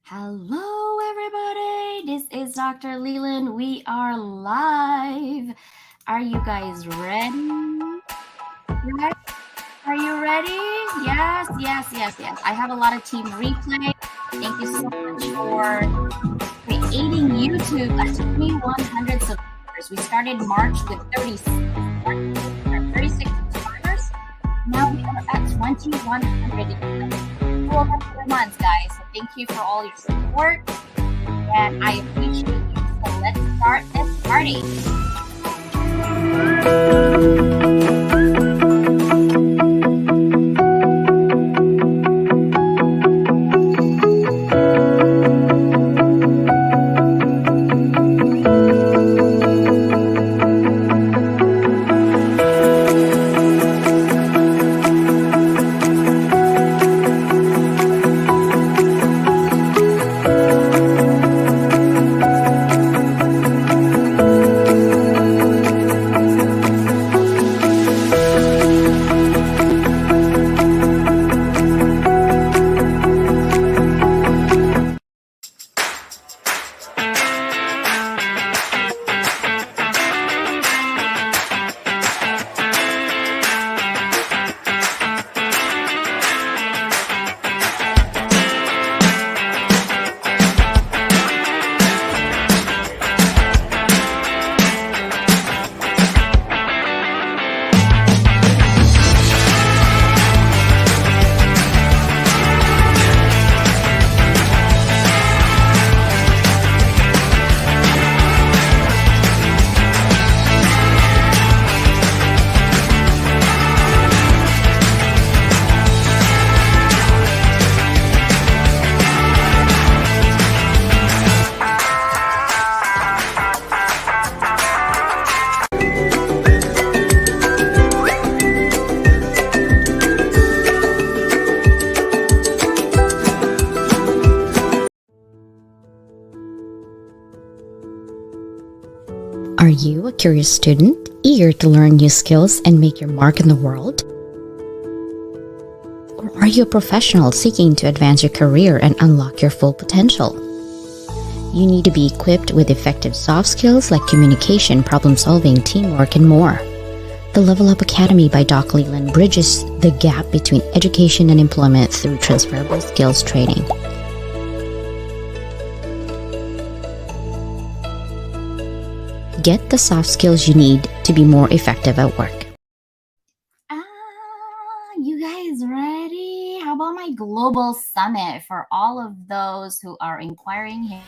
Hello, everybody. This is Dr. Leland. We are live. Are you guys ready? Right? Are you ready? Yes, yes, yes, yes. I have a lot of team replay. Thank you so much for creating YouTube at 2,100 subscribers. We started March with 36 subscribers. Now we are at 2,100. 4 months, guys. So thank you for all your support, and I appreciate you. So let's start this party. Are you a curious student, eager to learn new skills and make your mark in the world? Or are you a professional seeking to advance your career and unlock your full potential? You need to be equipped with effective soft skills like communication, problem solving, teamwork, and more. The Level Up Academy by Doc Leland bridges the gap between education and employment through transferable skills training. Get the soft skills you need to be more effective at work. You guys ready? How about my global summit for all of those who are inquiring here?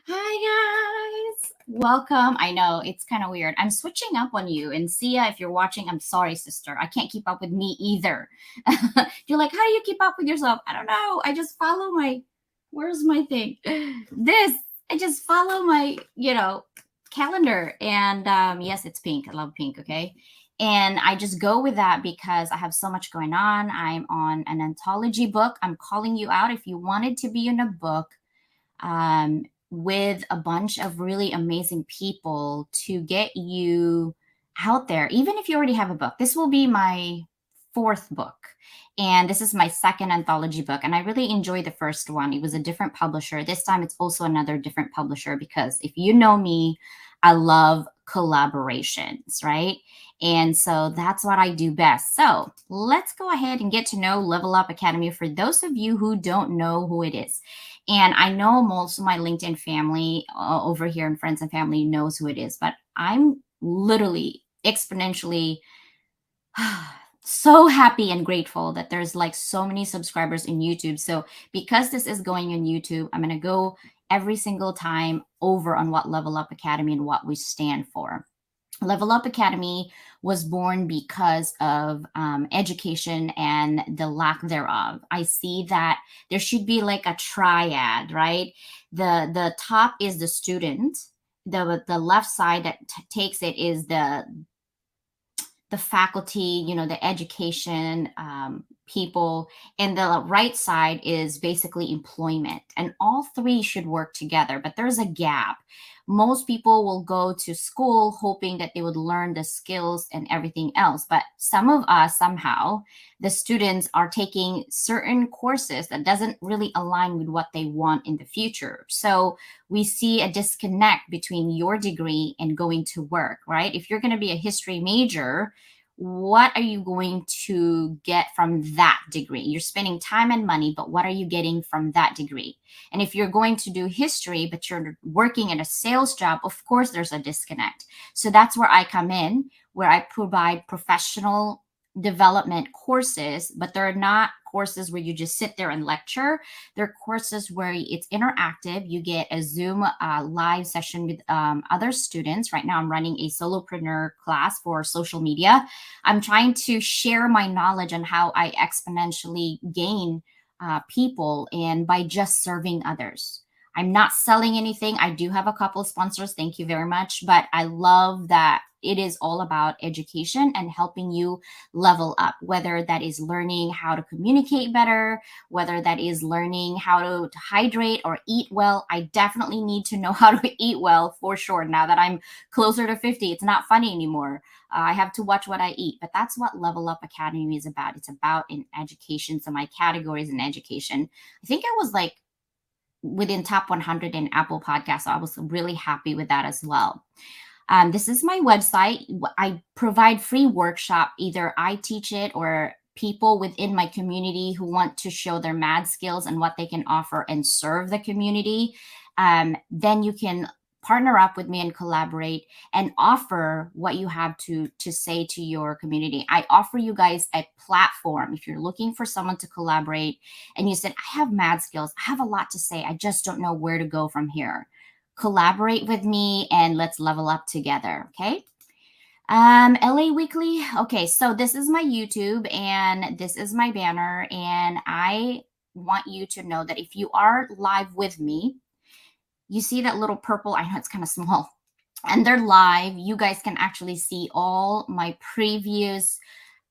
Hi guys, welcome. I know it's kind of weird. I'm switching up on you, and Sia, if you're watching, I'm sorry, sister. I can't keep up with me either. You're like, how do you keep up with yourself? I don't know. I just follow my. Where's my thing? This. I just follow my, calendar, and yes, it's pink. I love pink. Okay. And I just go with that because I have so much going on. I'm on an anthology book. I'm calling you out if you wanted to be in a book with a bunch of really amazing people to get you out there, even if you already have a book. This will be my fourth book. And this is my second anthology book. And I really enjoyed the first one. It was a different publisher. This time it's also another different publisher because if you know me, I love collaborations, right? And so that's what I do best. So let's go ahead and get to know Level Up Academy for those of you who don't know who it is. And I know most of my LinkedIn family over here and friends and family knows who it is, but I'm literally exponentially so happy and grateful that there's like so many subscribers in YouTube. So because this is going on YouTube, I'm going to go every single time over on what Level Up Academy and what we stand for. Level Up Academy was born because of education and the lack thereof. I see that there should be like a triad, right? The top is the student. The left side that takes it is the faculty, the education people, and the right side is basically employment. And all three should work together, but there's a gap. Most people will go to school hoping that they would learn the skills and everything else. But some of us, somehow, the students are taking certain courses that doesn't really align with what they want in the future. So we see a disconnect between your degree and going to work, right? If you're going to be a history major, what are you going to get from that degree? You're spending time and money, but what are you getting from that degree? And if you're going to do history, but you're working in a sales job, of course, there's a disconnect. So that's where I come in, where I provide professional development courses, but they're not courses where you just sit there and lecture. They're courses where it's interactive. You get a Zoom live session with other students. Right now, I'm running a solopreneur class for social media. I'm trying to share my knowledge on how I exponentially gain people and by just serving others. I'm not selling anything. I do have a couple of sponsors. Thank you very much. But I love that it is all about education and helping you level up, whether that is learning how to communicate better, whether that is learning how to hydrate or eat well. I definitely need to know how to eat well for sure. Now that I'm closer to 50, it's not funny anymore. I have to watch what I eat, but that's what Level Up Academy is about. It's about in education. So my categories in education, I think I was like within top 100 in Apple Podcasts. So I was really happy with that as well. This is my website. I provide free workshop. Either I teach it or people within my community who want to show their mad skills and what they can offer and serve the community. Then you can partner up with me and collaborate and offer what you have to say to your community. I offer you guys a platform. If you're looking for someone to collaborate and you said, I have mad skills, I have a lot to say, I just don't know where to go from here. Collaborate with me and let's level up together. Okay. LA Weekly. Okay. So this is my YouTube and this is my banner. And I want you to know that if you are live with me, you see that little purple, I know it's kind of small, and they're live. You guys can actually see all my previous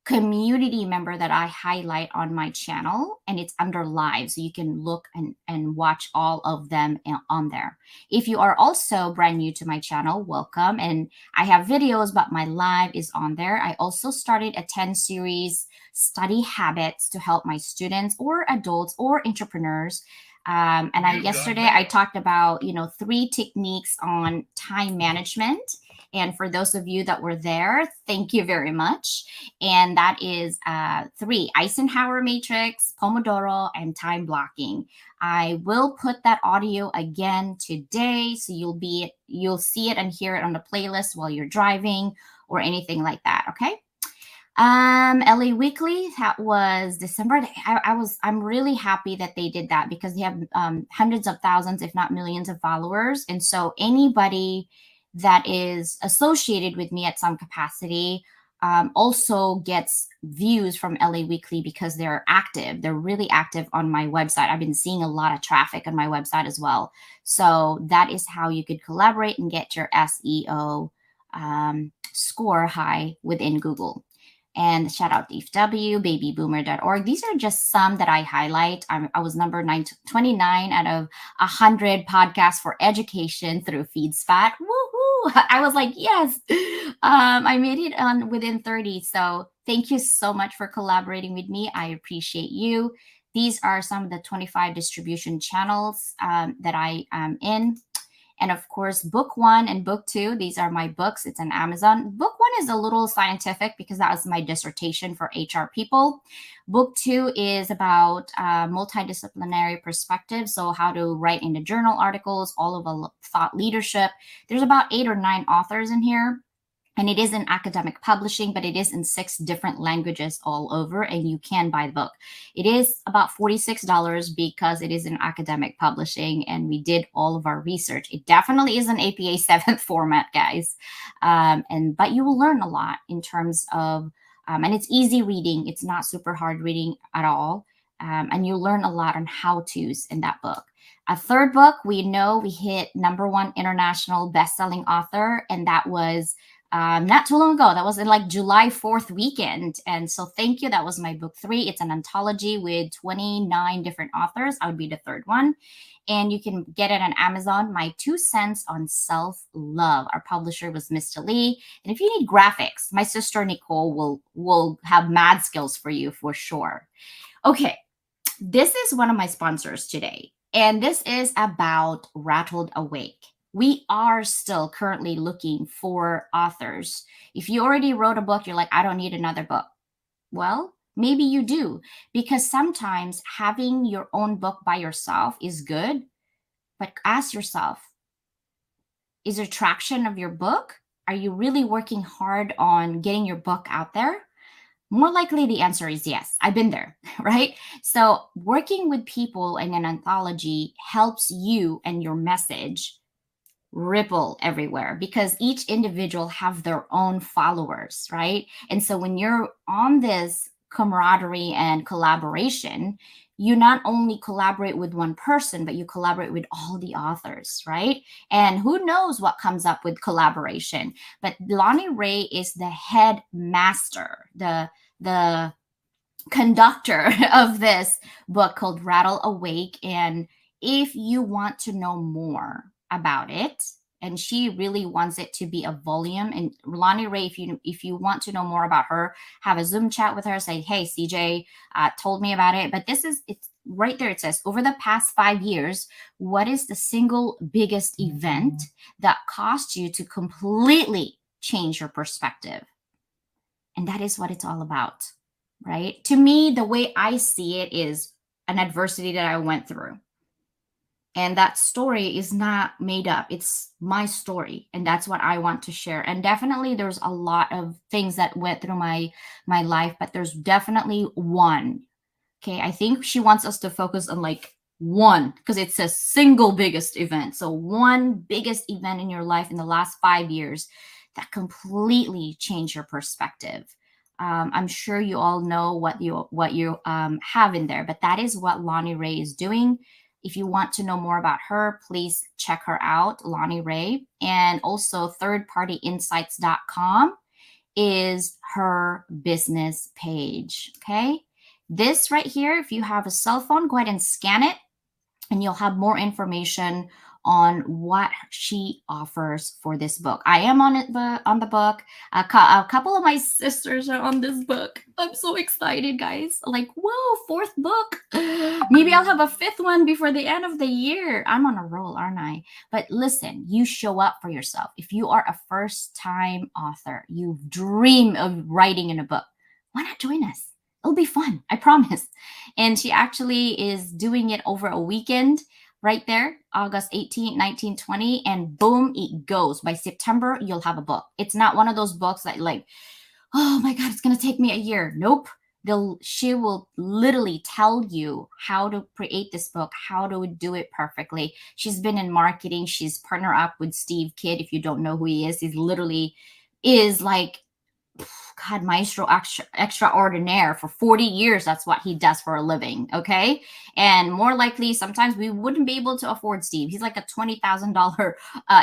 community member that I highlight on my channel, and it's under live. So you can look and watch all of them on there. If you are also brand new to my channel, welcome. And I have videos, but my live is on there. I also started a 10 series study habits to help my students or adults or entrepreneurs. Yesterday I talked about, 3 techniques on time management. And for those of you that were there, thank you very much. And that is 3: Eisenhower matrix, Pomodoro, and time blocking. I will put that audio again today, so you'll see it and hear it on the playlist while you're driving or anything like that. Okay. LA Weekly, that was December. I'm really happy that they did that because they have hundreds of thousands, if not millions of followers. And so anybody that is associated with me at some capacity also gets views from LA Weekly because they're active. They're really active on my website. I've been seeing a lot of traffic on my website as well. So that is how you could collaborate and get your SEO score high within Google. And shout out DFW, babyboomer.org. These are just some that I highlight. I was number 29 out of 100 podcasts for education through FeedSpot. Woohoo! I was like, yes, I made it on within 30. So thank you so much for collaborating with me. I appreciate you. These are some of the 25 distribution channels that I am in. And of course, book one and book two, these are my books. It's on Amazon. Book one is a little scientific because that was my dissertation for HR people. Book two is about multidisciplinary perspective. So, how to write in the journal articles, all of the thought leadership. There's about 8 or 9 authors in here. And it is in academic publishing, but it is in 6 different languages all over, and you can buy the book. It is about $46 because it is in academic publishing, and we did all of our research. It definitely is an APA 7th format, guys. But you will learn a lot in terms of, and it's easy reading. It's not super hard reading at all. And you'll learn a lot on how-tos in that book. A third book, we know we hit #1 international best-selling author, and that was not too long ago. That was in like July 4th weekend. And so thank you. That was my book 3. It's an anthology with 29 different authors. I would be the third one. And you can get it on Amazon. My 2 cents on self-love. Our publisher was Mr. Lee. And if you need graphics, my sister Nicole will have mad skills for you for sure. Okay. This is one of my sponsors today. And this is about Rattled Awake. We are still currently looking for authors. If you already wrote a book, you're like, I don't need another book. Well, maybe you do, because sometimes having your own book by yourself is good. But ask yourself, is there traction of your book? Are you really working hard on getting your book out there? More likely, the answer is yes. I've been there, right? So working with people in an anthology helps you and your message ripple everywhere because each individual have their own followers, right? And so when you're on this camaraderie and collaboration, you not only collaborate with one person, but you collaborate with all the authors, right? And who knows what comes up with collaboration. But Lonnie Ray is the head master, the conductor of this book called Rattle Awake. And if you want to know more about it, and she really wants it to be a volume, and Lonnie Ray, if you want to know more about her, have a Zoom chat with her, say, hey, CJ told me about it. But it's right there. It says, over the past 5 years, what is the single biggest event that caused you to completely change your perspective? And that is what it's all about, right? To me, the way I see it is an adversity that I went through. And that story is not made up. It's my story. And that's what I want to share. And definitely there's a lot of things that went through my life, but there's definitely one. Okay. I think she wants us to focus on like one because it's a single biggest event. So one biggest event in your life in the last 5 years that completely changed your perspective. I'm sure you all know what you have in there, but that is what Lonnie Ray is doing. If you want to know more about her, please check her out, Lonnie Ray. And also thirdpartyinsights.com is her business page. Okay. This right here, if you have a cell phone, go ahead and scan it and you'll have more information on what she offers for this book. I am on the book. A couple of my sisters are on this book. I'm so excited, guys. Like, whoa, 4th book. Maybe I'll have a 5th one before the end of the year. I'm on a roll, aren't I? But listen, you show up for yourself. If you are a first-time author, you dream of writing in a book, why not join us? It'll be fun, I promise. And she actually is doing it over a weekend. Right there, August 18, 19, 20, and boom, it goes. By September, you'll have a book. It's not one of those books that like, oh my God, it's going to take me a year. Nope. She will literally tell you how to create this book, how to do it perfectly. She's been in marketing. She's partnered up with Steve Kidd. If you don't know who he is, he's literally is like, God, maestro extraordinaire for 40 years. That's what he does for a living. Okay. And more likely, sometimes we wouldn't be able to afford Steve. He's like a $20,000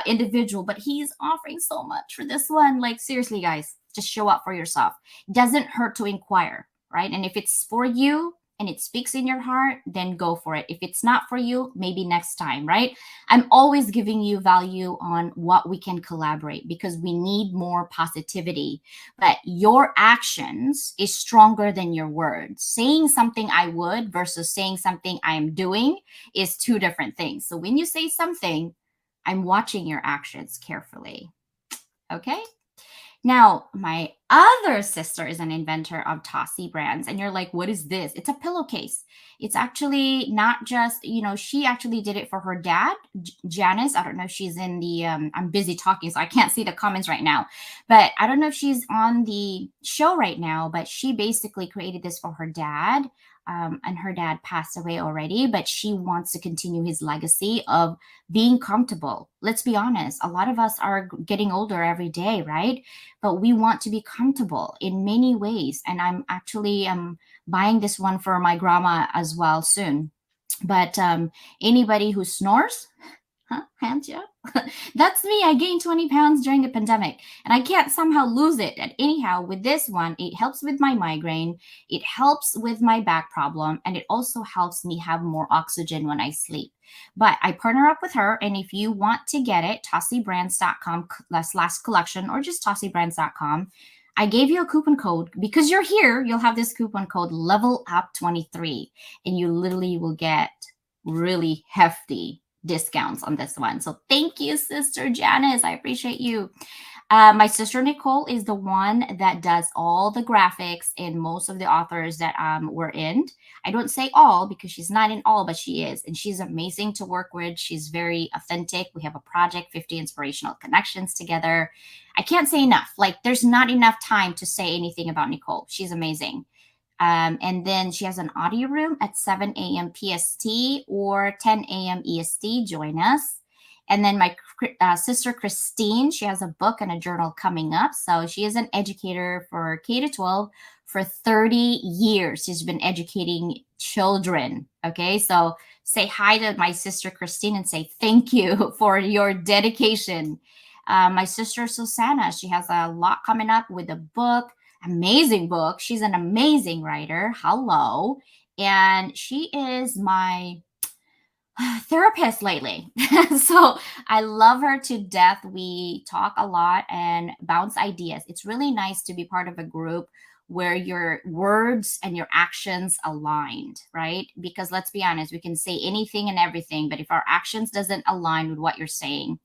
individual, but he's offering so much for this one. Like, seriously, guys, just show up for yourself. It doesn't hurt to inquire, right? And if it's for you and it speaks in your heart, then go for it. If it's not for you, maybe next time, right? I'm always giving you value on what we can collaborate because we need more positivity. But your actions is stronger than your words. Saying something I would versus saying something I am doing is 2 different things. So when you say something, I'm watching your actions carefully. Okay. Now, my other sister is an inventor of Tossie brands, and you're like, what is this? It's a pillowcase. It's actually not just, she actually did it for her dad, Janice. I don't know if she's in the, I'm busy talking, so I can't see the comments right now, but I don't know if she's on the show right now, but she basically created this for her dad. And her dad passed away already, but she wants to continue his legacy of being comfortable. Let's be honest, a lot of us are getting older every day, right? But we want to be comfortable in many ways. And I'm actually buying this one for my grandma as well soon. But anybody who snores, hands you up. That's me. I gained 20 pounds during the pandemic and I can't somehow lose it. And anyhow, with this one, it helps with my migraine, it helps with my back problem, and it also helps me have more oxygen when I sleep. But I partner up with her, and if you want to get it, tossiebrands.com/collection or just tossiebrands.com. I gave you a coupon code because you're here. You'll have this coupon code level up 23, and you literally will get really hefty discounts on this one. So thank you, Sister Janice. I appreciate you. My sister Nicole is the one that does all the graphics in most of the authors that we're in. I don't say all because she's not in all, but she is. And she's amazing to work with. She's very authentic. We have a project, 50 Inspirational Connections together. I can't say enough. Like, there's not enough time to say anything about Nicole. She's amazing. And then she has an audio room at 7 a.m. PST or 10 a.m. EST. Join us. And then my sister Christine, she has a book and a journal coming up. So she is an educator for K to 12 for 30 years. She's been educating children. Okay. So say hi to my sister Christine and say thank you for your dedication. My sister Susanna, she has a lot coming up with a book. Amazing book. She's an amazing writer. Hello. And she is my therapist lately. So I love her to death. We talk a lot and bounce ideas. It's really nice to be part of a group where your words and your actions aligned, right? Because let's be honest, we can say anything and everything, but if our actions doesn't align with what you're saying,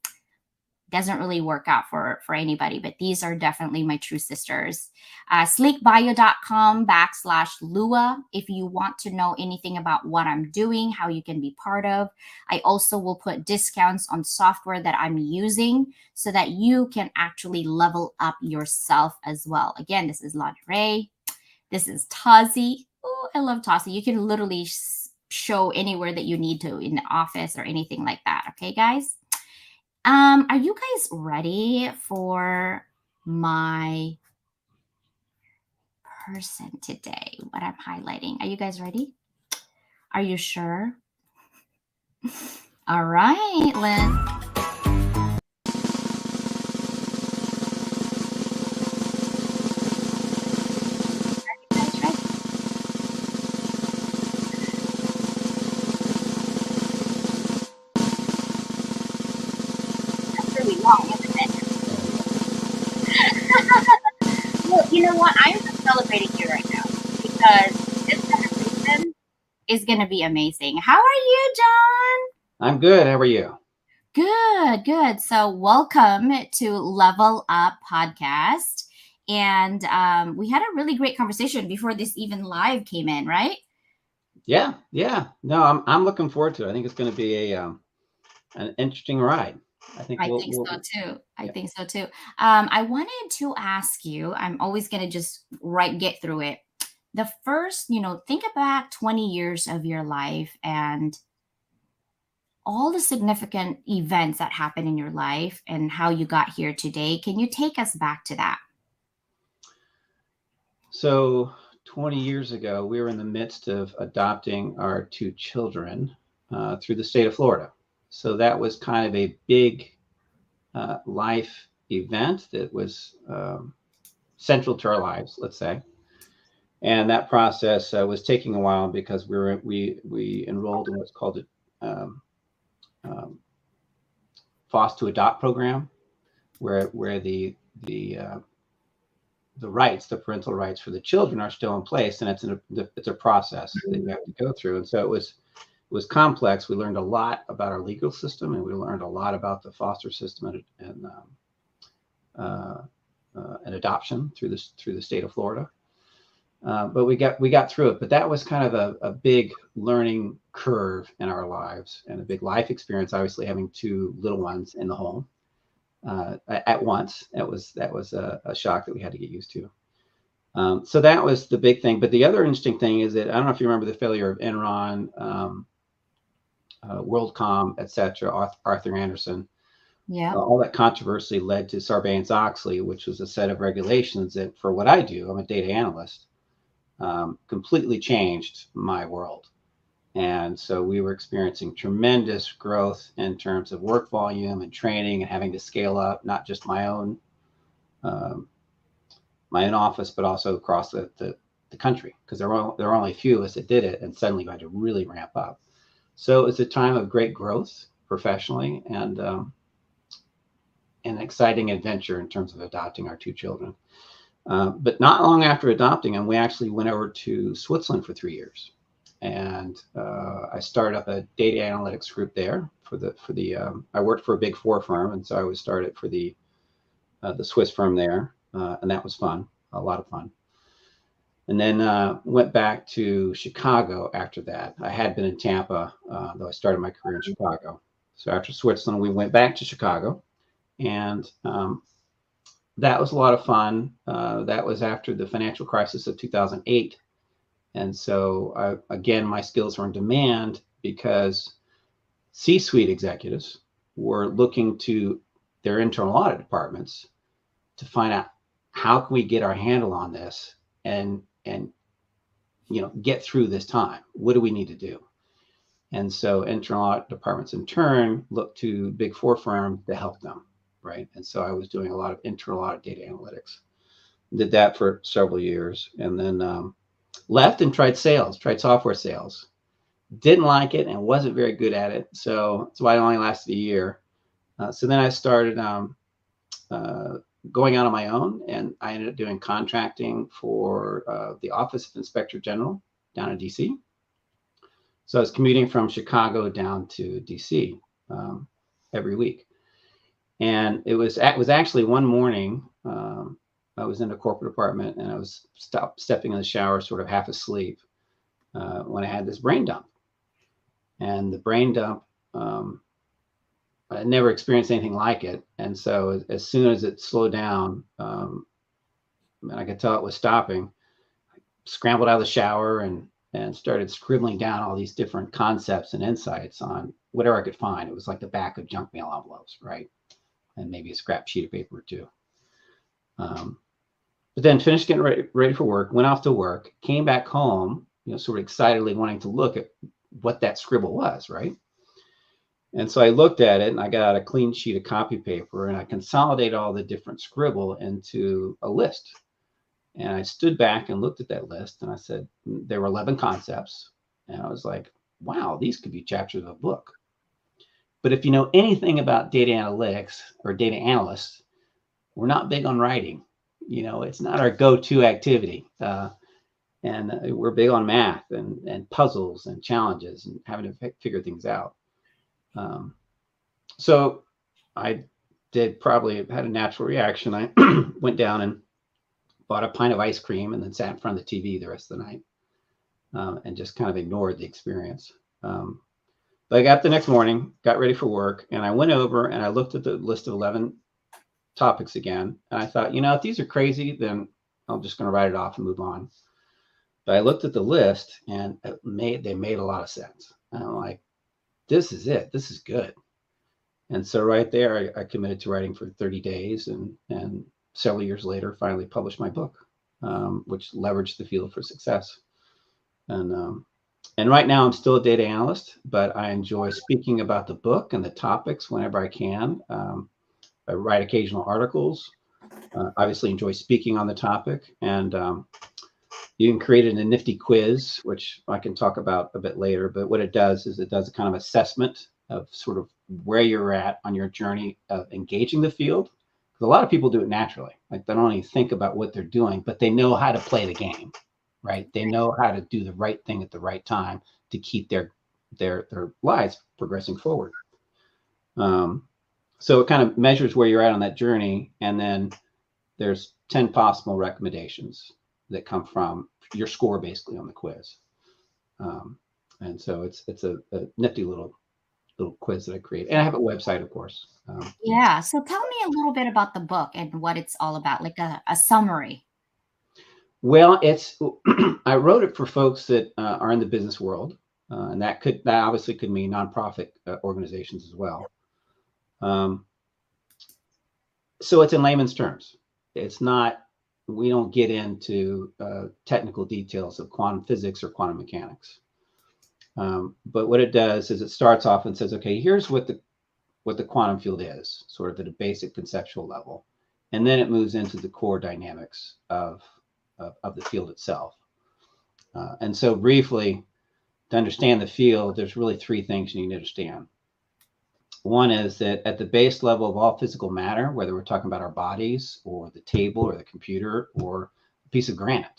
doesn't really work out for anybody. But these are definitely my true sisters. Sleekbio.com/Lua if you want to know anything about what I'm doing, how you can be part of. I also will put discounts on software that I'm using so that you can actually level up yourself as well. Again, this is lingerie. This is Tossie. Oh, I love Tossie. You can literally show anywhere that you need to in the office or anything like that. Okay, guys? Are you guys ready for my person today? What I'm highlighting? Are you guys ready? Are you sure? All right, Lynn. Well, you know what? I'm just celebrating you right now because this conversation is going to be amazing. How are you, John? I'm good. How are you? Good, good. So welcome to Level Up Podcast. And we had a really great conversation before this even live came in, right? Yeah. No, I'm looking forward to it. I think it's going to be an interesting ride. I think so too. I think so too. I wanted to ask you, I'm always going to just get through it. The first, think about 20 years of your life and all the significant events that happened in your life and how you got here today. Can you take us back to that? So 20 years ago, we were in the midst of adopting our two children through the state of Florida. So that was kind of a big life event that was central to our lives, let's say. And that process was taking a while because we enrolled in what's called a FOSS to Adopt program, where the rights, the parental rights for the children are still in place, and it's a process that you have to go through. And so was complex. We learned a lot about our legal system, and we learned a lot about the foster system and adoption through the state of Florida. But we got through it. But that was kind of a big learning curve in our lives, and a big life experience. Obviously, having two little ones in the home at once, that was a shock that we had to get used to. So that was the big thing. But the other interesting thing is that I don't know if you remember the failure of Enron, WorldCom, etc. Arthur Andersen. Yeah. All that controversy led to Sarbanes-Oxley, which was a set of regulations that, for what I do, I'm a data analyst, completely changed my world. And so we were experiencing tremendous growth in terms of work volume and training, and having to scale up, not just my own office, but also across the country, because there were only a few of us that did it, and suddenly we had to really ramp up. So it was a time of great growth professionally, and an exciting adventure in terms of adopting our two children. But not long after adopting them, we actually went over to Switzerland for 3 years, and I started up a data analytics group there I worked for a Big Four firm, and so I was started for the Swiss firm there, and that was fun, a lot of fun. And then went back to Chicago after that. I had been in Tampa, though I started my career in Chicago. So after Switzerland, we went back to Chicago, and that was a lot of fun. That was after the financial crisis of 2008. And so, again, my skills were in demand because C-suite executives were looking to their internal audit departments to find out, how can we get our handle on this and get through this time? What do we need to do? And so internal audit departments in turn look to Big Four firms to help them, right? And so I was doing a lot of internal audit data analytics. Did that for several years, and then left and tried software sales. Didn't like it and wasn't very good at it. So that's why it only lasted a year. So then I started going out on my own, and I ended up doing contracting for the Office of Inspector General down in DC. So I was commuting from Chicago down to DC every week. And it was actually one morning, I was in a corporate apartment, and I was stepping in the shower, sort of half asleep, when I had this brain dump. And the brain dump, I never experienced anything like it. And so as soon as it slowed down, and I could tell it was stopping, I scrambled out of the shower and started scribbling down all these different concepts and insights on whatever I could find. It was like the back of junk mail envelopes, right? And maybe a scrap sheet of paper or two. But then finished getting ready for work, went off to work, came back home, sort of excitedly wanting to look at what that scribble was, right? And so I looked at it, and I got out a clean sheet of copy paper, and I consolidated all the different scribble into a list. And I stood back and looked at that list, and I said, there were 11 concepts. And I was like, wow, these could be chapters of a book. But if you know anything about data analytics or data analysts, we're not big on writing. It's not our go-to activity. And we're big on math and puzzles and challenges and having to figure things out. So I had a natural reaction. I went down and bought a pint of ice cream, and then sat in front of the TV the rest of the night, and just kind of ignored the experience. But I got up the next morning, got ready for work, and I went over and I looked at the list of 11 topics again. And I thought, if these are crazy, then I'm just going to write it off and move on. But I looked at the list, and they made a lot of sense. And I'm like, this is it. This is good. And so right there, I committed to writing for 30 days, and several years later, finally published my book, which leveraged the field for success. And right now I'm still a data analyst, but I enjoy speaking about the book and the topics whenever I can. I write occasional articles, obviously enjoy speaking on the topic, and you can create a nifty quiz, which I can talk about a bit later. But what it does is it does a kind of assessment of sort of where you're at on your journey of engaging the field. Because a lot of people do it naturally. Like, they don't even think about what they're doing, but they know how to play the game, right? They know how to do the right thing at the right time to keep their their lives progressing forward. So it kind of measures where you're at on that journey, and then there's 10 possible recommendations that come from your score basically on the quiz. And so it's a nifty little quiz that I create, and I have a website, of course. Yeah. So tell me a little bit about the book and what it's all about, like a summary. Well, it's I wrote it for folks that are in the business world, and that obviously could mean nonprofit organizations as well. So it's in layman's terms. It's not. We don't get into technical details of quantum physics or quantum mechanics. But what it does is it starts off and says, okay, here's what the quantum field is, sort of at a basic conceptual level, and then it moves into the core dynamics of the field itself. And so briefly, to understand the field, there's really three things you need to understand. One is that at the base level of all physical matter, whether we're talking about our bodies or the table or the computer or a piece of granite,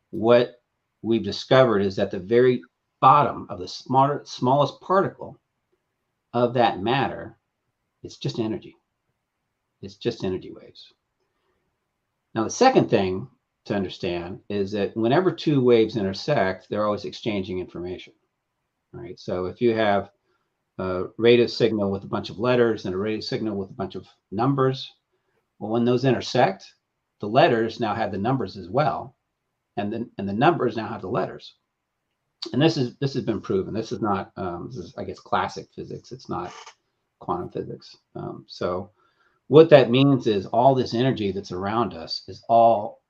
what we've discovered is that the very bottom of the smallest particle of that matter, it's just energy. It's just energy waves. Now, the second thing to understand is that whenever two waves intersect, they're always exchanging information, right? So if you have a radio signal with a bunch of letters and a radio signal with a bunch of numbers, well, when those intersect, the letters now have the numbers as well, and the numbers now have the letters. And this has been proven. This is not this is, I guess, classic physics. It's not quantum physics. So what that means is all this energy that's around us is all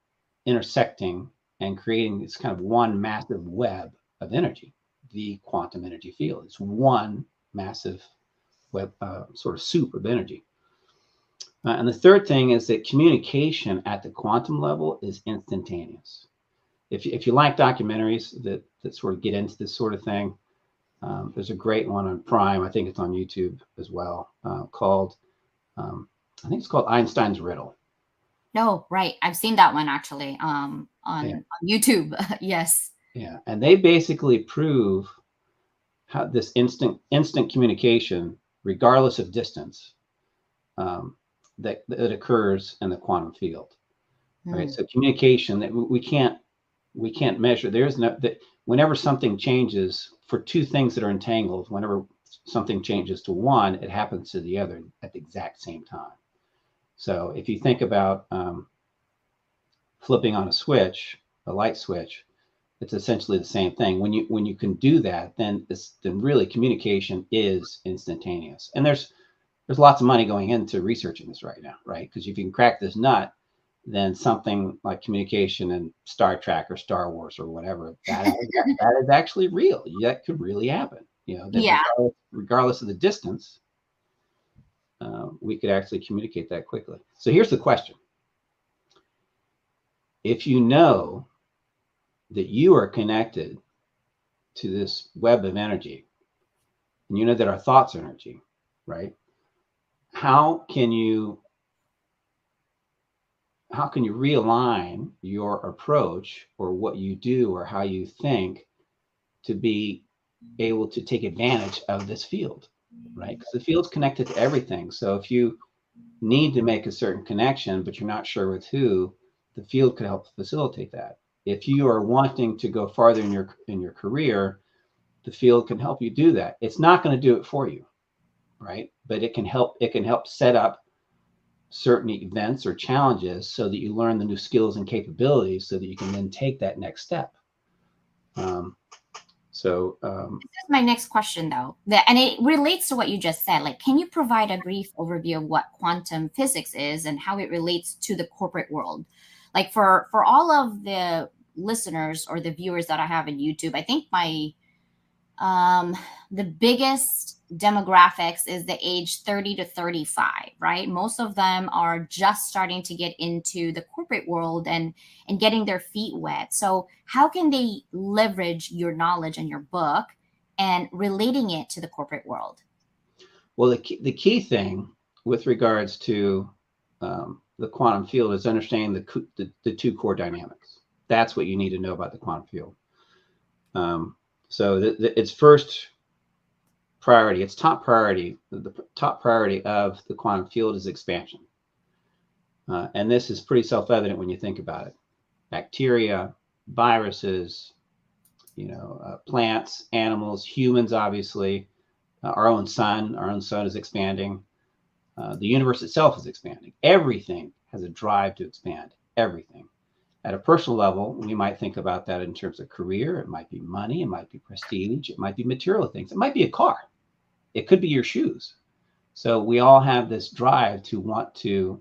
intersecting and creating this kind of one massive web of energy. The quantum energy field. It's one massive web, sort of soup of energy. And the third thing is that communication at the quantum level is instantaneous. If you like documentaries that sort of get into this sort of thing, there's a great one on Prime. I think it's on YouTube as well, called I think it's called Einstein's Riddle. No, right. I've seen that one actually on YouTube. Yes. Yeah, and they basically prove how this instant communication, regardless of distance, that occurs in the quantum field. Right. So communication that we can't measure. There's no that whenever something changes for two things that are entangled, whenever something changes to one, it happens to the other at the exact same time. So if you think about flipping on a switch, a light switch, it's essentially the same thing. When you can do that, then really communication is instantaneous. And there's lots of money going into researching this right now, right? Because if you can crack this nut, then something like communication in Star Trek or Star Wars or whatever, that is actually real. That could really happen. You know, Yeah. regardless of the distance, we could actually communicate that quickly. So here's the question. If you know that you are connected to this web of energy, and you know that our thoughts are energy, right? How can you realign your approach or what you do or how you think to be able to take advantage of this field, right? Because the field's connected to everything. So if you need to make a certain connection, but you're not sure with who, the field could help facilitate that. If you are wanting to go farther in your career, the field can help you do that. It's not going to do it for you, right? But it can help set up certain events or challenges so that you learn the new skills and capabilities so that you can then take that next step. This is my next question though, and it relates to what you just said. Like, can you provide a brief overview of what quantum physics is and how it relates to the corporate world? Like for all of the listeners or the viewers that I have in YouTube, I think my the biggest demographics is the age 30 to 35, right? Most of them are just starting to get into the corporate world and getting their feet wet. So how can they leverage your knowledge and your book and relating it to the corporate world? Well, the key thing with regards to the quantum field is understanding the two core dynamics. That's what you need to know about the quantum field. So its first priority, its top priority, the top priority of the quantum field is expansion. And this is pretty self-evident when you think about it. Bacteria, viruses, plants, animals, humans, obviously, our own sun is expanding. The universe itself is expanding. Everything has a drive to expand, everything. At a personal level, we might think about that in terms of career. It might be money, it might be prestige, it might be material things, it might be a car, it could be your shoes. So we all have this drive to want to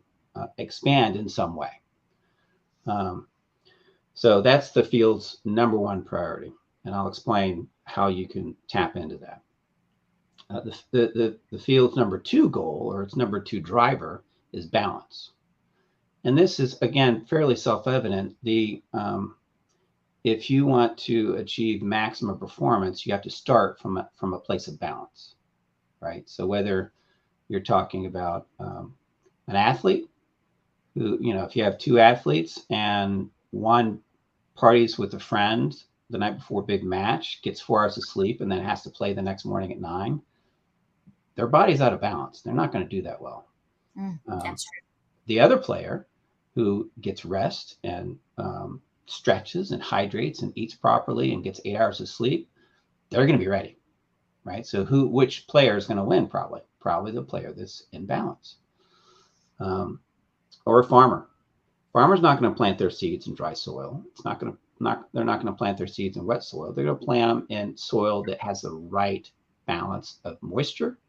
expand in some way. So that's the field's number one priority. And I'll explain how you can tap into that. The field's number two goal, or its number two driver, is balance. And this is, again, fairly self-evident. If you want to achieve maximum performance, you have to start from a place of balance, right? So whether you're talking about an athlete who, if you have two athletes and one parties with a friend the night before a big match, gets 4 hours of sleep, and then has to play the next morning at 9, their body's out of balance. They're not going to do that well. That's true. The other player who gets rest and stretches and hydrates and eats properly and gets 8 hours of sleep, they're going to be ready, right? So which player is going to win? Probably the player that's in balance. Or a farmer. Farmer's not going to plant their seeds in dry soil. They're not going to plant their seeds in wet soil. They're going to plant them in soil that has the right balance of moisture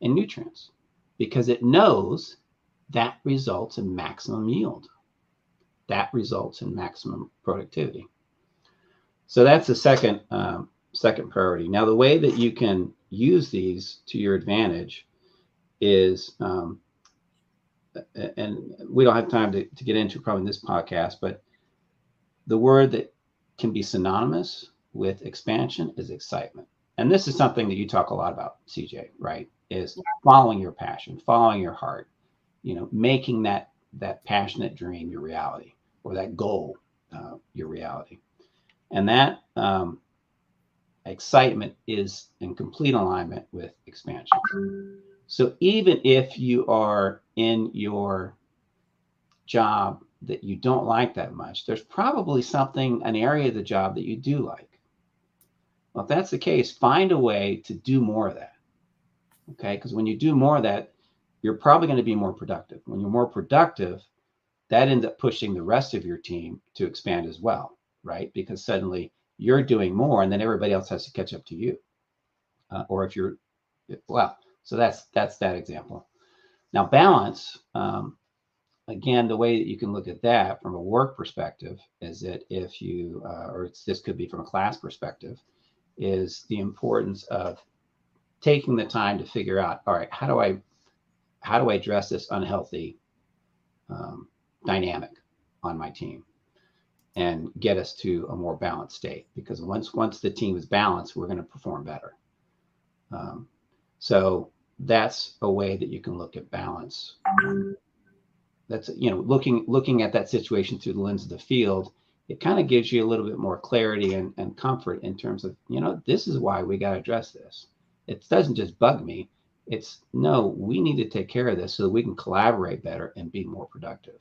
and nutrients, because it knows that results in maximum yield. That results in maximum productivity. So that's the second priority. Now, the way that you can use these to your advantage is, and we don't have time to get into probably in this podcast, but the word that can be synonymous with expansion is excitement. And this is something that you talk a lot about, CJ, right? Is following your passion, following your heart, making that passionate dream your reality, or that goal your reality. And that excitement is in complete alignment with expansion. So even if you are in your job that you don't like that much, there's probably an area of the job that you do like. Well, if that's the case, find a way to do more of that. Okay, because when you do more of that, you're probably going to be more productive. When you're more productive, that ends up pushing the rest of your team to expand as well, right? Because suddenly you're doing more, and then everybody else has to catch up to you. So that's that example. Now, balance, again, the way that you can look at that from a work perspective is that if you, this could be from a class perspective, is the importance of taking the time to figure out, all right, how do I address this unhealthy dynamic on my team and get us to a more balanced state? Because once the team is balanced, we're going to perform better. So that's a way that you can look at balance. That's, looking at that situation through the lens of the field, it kind of gives you a little bit more clarity and comfort in terms of, this is why we got to address this. It doesn't just bug me. It's, no, we need to take care of this so that we can collaborate better and be more productive.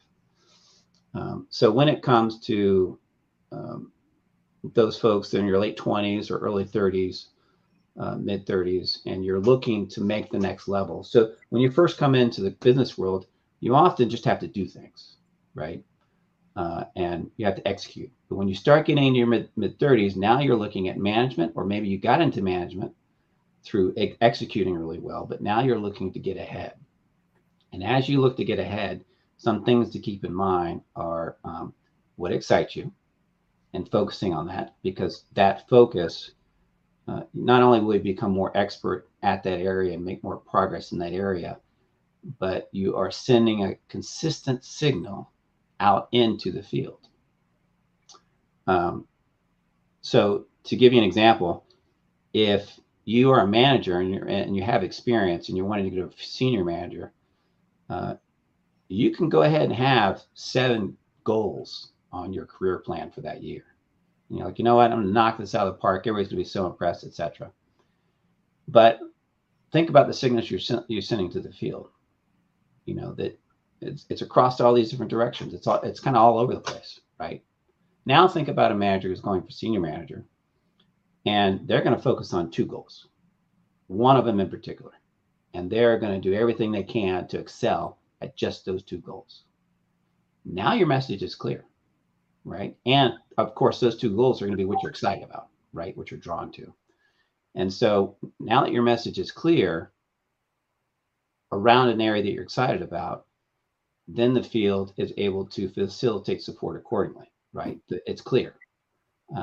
So when it comes to those folks in your late 20s or early 30s, mid 30s, and you're looking to make the next level. So when you first come into the business world, you often just have to do things, right? And you have to execute. But when you start getting into your mid 30s, now you're looking at management, or maybe you got into management through executing really well, but now you're looking to get ahead. And as you look to get ahead, some things to keep in mind are what excites you, and focusing on that, because that focus, not only will you become more expert at that area and make more progress in that area, but you are sending a consistent signal out into the field. So to give you an example, if you are a manager and you have experience and you're wanting to get a senior manager, you can go ahead and have 7 goals on your career plan for that year. Like, you know what, I'm going to knock this out of the park. Everybody's going to be so impressed, etc. But think about the signals you're sending to the field. That it's across all these different directions. It's kind of all over the place, right? Now think about a manager who's going for senior manager, and they're going to focus on two goals, one of them in particular, and they're going to do everything they can to excel at just those two goals. Now your message is clear, right? And of course, those two goals are going to be what you're excited about, right? What you're drawn to. And so now that your message is clear around an area that you're excited about, then the field is able to facilitate support accordingly, right? It's clear.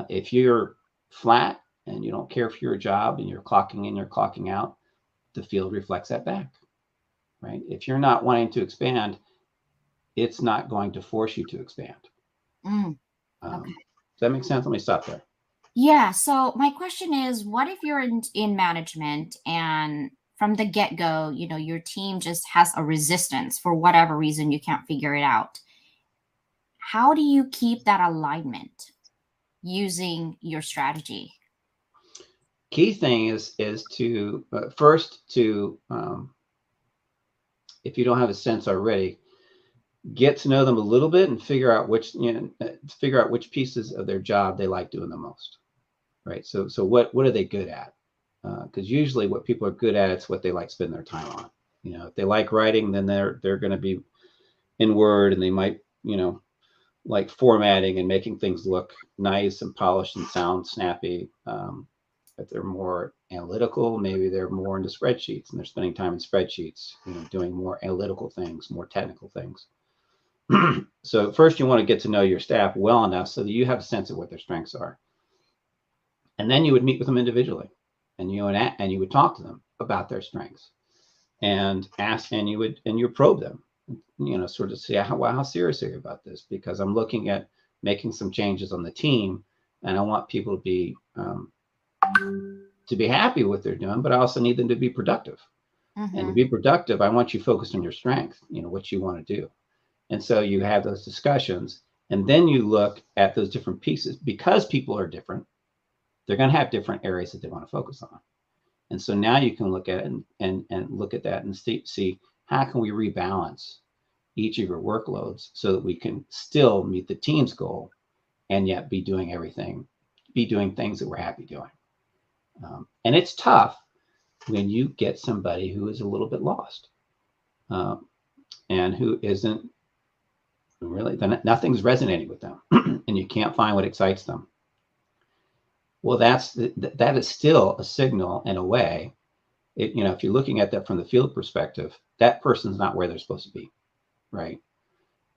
If you're flat and you don't care for your job and you're clocking in, you're clocking out, the field reflects that back, right? If you're not wanting to expand, it's not going to force you to expand. Okay. Does that make sense? Let me stop there. Yeah. So my question is, what if you're in management and from the get-go, your team just has a resistance for whatever reason, you can't figure it out? How do you keep that alignment using your strategy? Key thing is to first to if you don't have a sense already, get to know them a little bit and figure out which pieces of their job they like doing the most, right? So what are they good at? Because usually what people are good at, it's what they like spending their time on. If they like writing, then they're going to be in Word, and they might like formatting and making things look nice and polished and sound snappy. If they're more analytical, maybe they're more into spreadsheets and they're spending time in spreadsheets, doing more analytical things, more technical things. So first you want to get to know your staff well enough so that you have a sense of what their strengths are. And then you would meet with them individually, and you would talk to them about their strengths and ask, and you would probe them, sort of see how serious are you about this? Because I'm looking at making some changes on the team, and I want people to be happy with what they're doing, but I also need them to be productive. Mm-hmm. And to be productive, I want you focused on your strength, what you want to do. And so you have those discussions, and then you look at those different pieces. Because people are different, they're going to have different areas that they want to focus on. And so now you can look at it and look at that and see how can we rebalance each of your workloads so that we can still meet the team's goal and yet be doing things that we're happy doing. And it's tough when you get somebody who is a little bit lost and who isn't really, nothing's resonating with them and you can't find what excites them. Well, that is still a signal in a way. If you're looking at that from the field perspective, that person's not where they're supposed to be, right?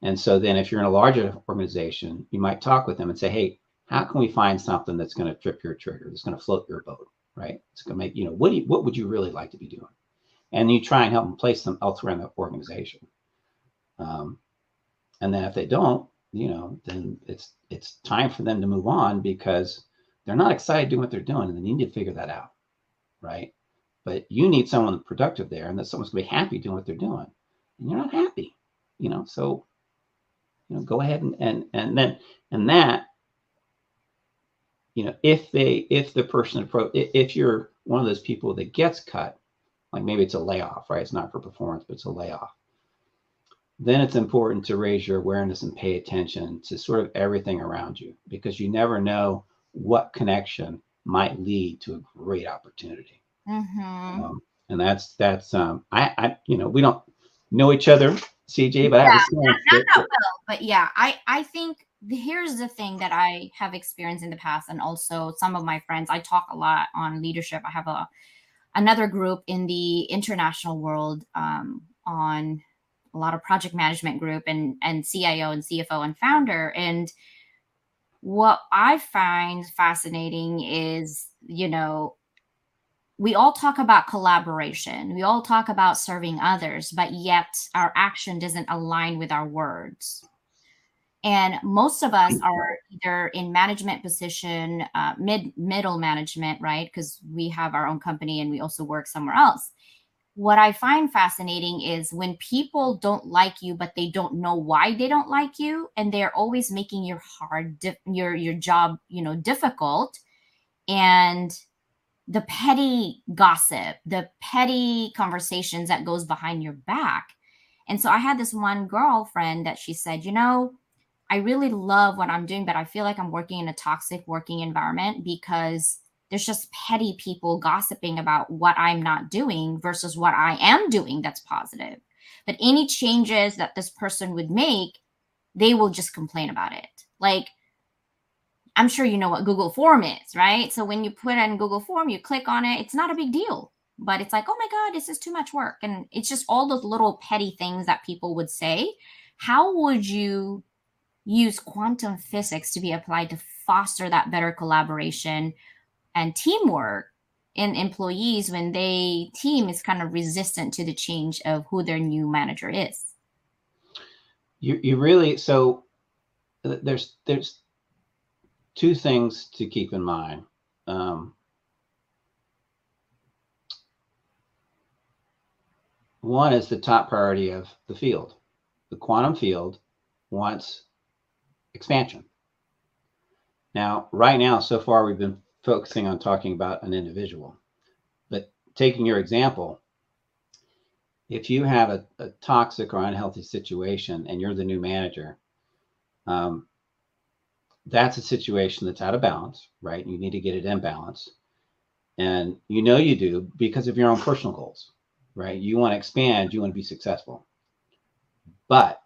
And so then if you're in a larger organization, you might talk with them and say, hey, how can we find something that's going to trip your trigger, that's going to float your boat, right? It's going to make, what would you really like to be doing? And you try and help them place them elsewhere in the organization. And then if they don't, then it's time for them to move on because they're not excited doing what they're doing, and they need to figure that out, right? But you need someone productive there, and that someone's going to be happy doing what they're doing, and you're not happy, So, go ahead and that, if you're one of those people that gets cut, like maybe it's a layoff, right? It's not for performance, but it's a layoff. Then it's important to raise your awareness and pay attention to sort of everything around you, because you never know what connection might lead to a great opportunity. Mm-hmm. And that's we don't know each other, CJ, but I have a sense but yeah, I think here's the thing that I have experienced in the past, and also some of my friends. I talk a lot on leadership. I have another group in the international world on a lot of project management group and CIO and CFO and founder. And what I find fascinating is, we all talk about collaboration. We all talk about serving others, but yet our action doesn't align with our words. And most of us are either in management position, middle management, right? Because we have our own company and we also work somewhere else. what I find fascinating is when people don't like you, but they don't know why they don't like you, and they're always making your job, difficult. And the petty gossip, the petty conversations that goes behind your back. And so I had this one girlfriend that she said, I really love what I'm doing, but I feel like I'm working in a toxic working environment because there's just petty people gossiping about what I'm not doing versus what I am doing that's positive. But any changes that this person would make, they will just complain about it. Like, I'm sure you know what Google Form is, right? So when you put in Google Form, you click on it, it's not a big deal. But it's like, oh my God, this is too much work. And it's just all those little petty things that people would say. How would you use quantum physics to be applied to foster that better collaboration and teamwork in employees when they team is kind of resistant to the change of who their new manager is? You really, so there's two things to keep in mind. One is the top priority of the field. The quantum field wants expansion. Now, right now, so far, we've been focusing on talking about an individual. But taking your example, if you have a toxic or unhealthy situation and you're the new manager, that's a situation that's out of balance, right? You need to get it in balance. And you do because of your own personal goals, right? You want to expand, you want to be successful. But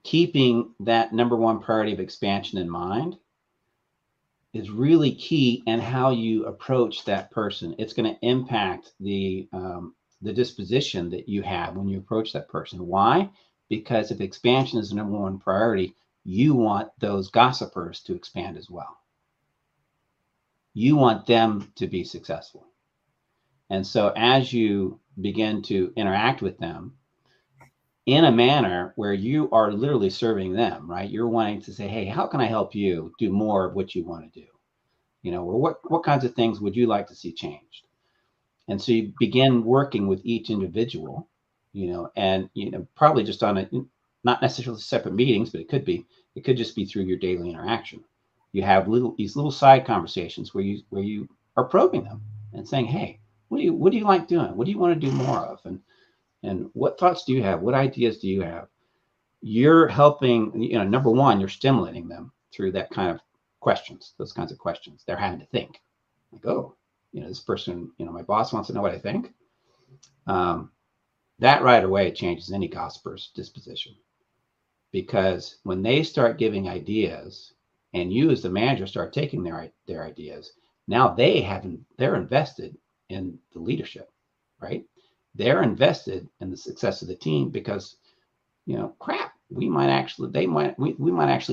keeping that number one priority of expansion in mind is really key in how you approach that person. It's going to impact the disposition that you have when you approach that person. Why? Because if expansion is the number one priority, you want those gossipers to expand as well. You want them to be successful. And so as you begin to interact with them in a manner where you are literally serving them, right? You're wanting to say, hey, how can I help you do more of what you want to do? Or what kinds of things would you like to see changed? And so you begin working with each individual, and, probably just on not necessarily separate meetings, but it could just be through your daily interaction. You have these little side conversations where you are probing them and saying, hey, what do you like doing? What do you want to do more of? And what thoughts do you have? What ideas do you have? You're helping, number one, you're stimulating them through that kind of questions, those kinds of questions. They're having to think like, oh, this person, my boss wants to know what I think. That right away changes any gossiper's disposition, because when they start giving ideas and you as the manager start taking their ideas, now they're invested in the leadership, right? They're invested in the success of the team because, crap, we might actually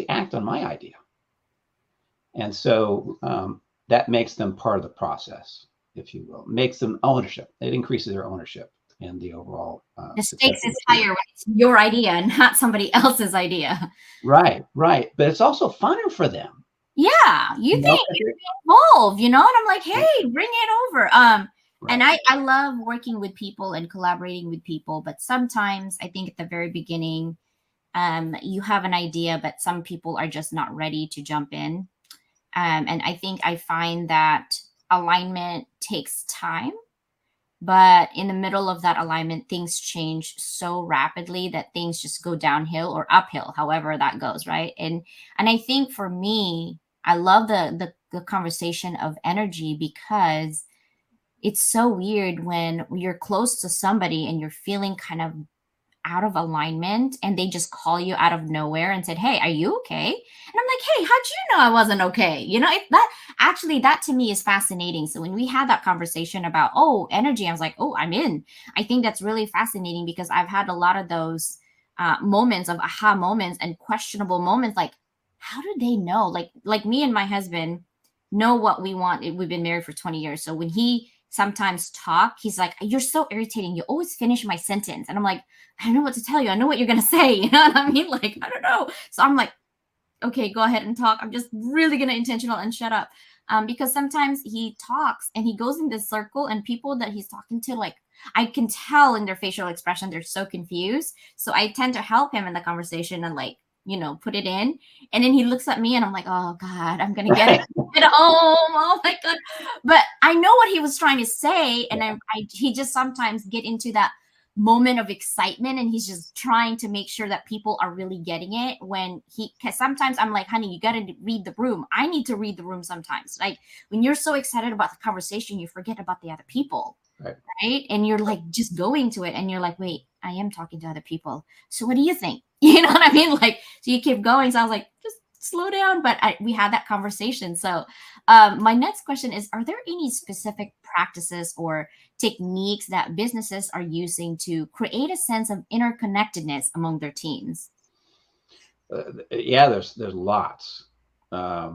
act on my idea. And so that makes them part of the process, if you will, makes them ownership. It increases their ownership in the overall. The stakes is higher when it's your idea and not somebody else's idea. Right. But it's also funner for them. Yeah, you think you're involved, and I'm like, hey, bring it over. Right. And I love working with people and collaborating with people, but sometimes I think at the very beginning, you have an idea, but some people are just not ready to jump in. And I find that alignment takes time, but in the middle of that alignment, things change so rapidly that things just go downhill or uphill, however that goes, right? And I think for me, I love the conversation of energy, because it's so weird when you're close to somebody and you're feeling kind of out of alignment and they just call you out of nowhere and said, hey, are you okay? And I'm like, hey, how'd you know I wasn't okay? That to me is fascinating. So when we had that conversation about, energy, I was like, I'm in. I think that's really fascinating, because I've had a lot of those moments of aha moments and questionable moments. Like, how do they know? Like me and my husband know what we want. We've been married for 20 years. So when he sometimes talk, he's like, you're so irritating. You always finish my sentence. And I'm like, I don't know what to tell you. I know what you're going to say. You know what I mean? Like, I don't know. So I'm like, okay, go ahead and talk. I'm just really going to intentional and shut up. because sometimes he talks and he goes in this circle, and people that he's talking to, like, I can tell in their facial expression they're so confused. So I tend to help him in the conversation and, like, put it in. And then he looks at me and I'm like, oh God, I'm gonna get it at home. Oh my God. But I know what he was trying to say. And he just sometimes get into that moment of excitement, and he's just trying to make sure that people are really getting it, because sometimes I'm like, honey, you got to read the room. I need to read the room sometimes. Like, when you're so excited about the conversation, you forget about the other people. Right. And you're like just going to it, and you're like, wait, I am talking to other people. So what do you think? You know what I mean? Like, so you keep going. So I was like, just slow down. But we had that conversation. So my next question is, are there any specific practices or techniques that businesses are using to create a sense of interconnectedness among their teams? Yeah, there's lots. Yeah,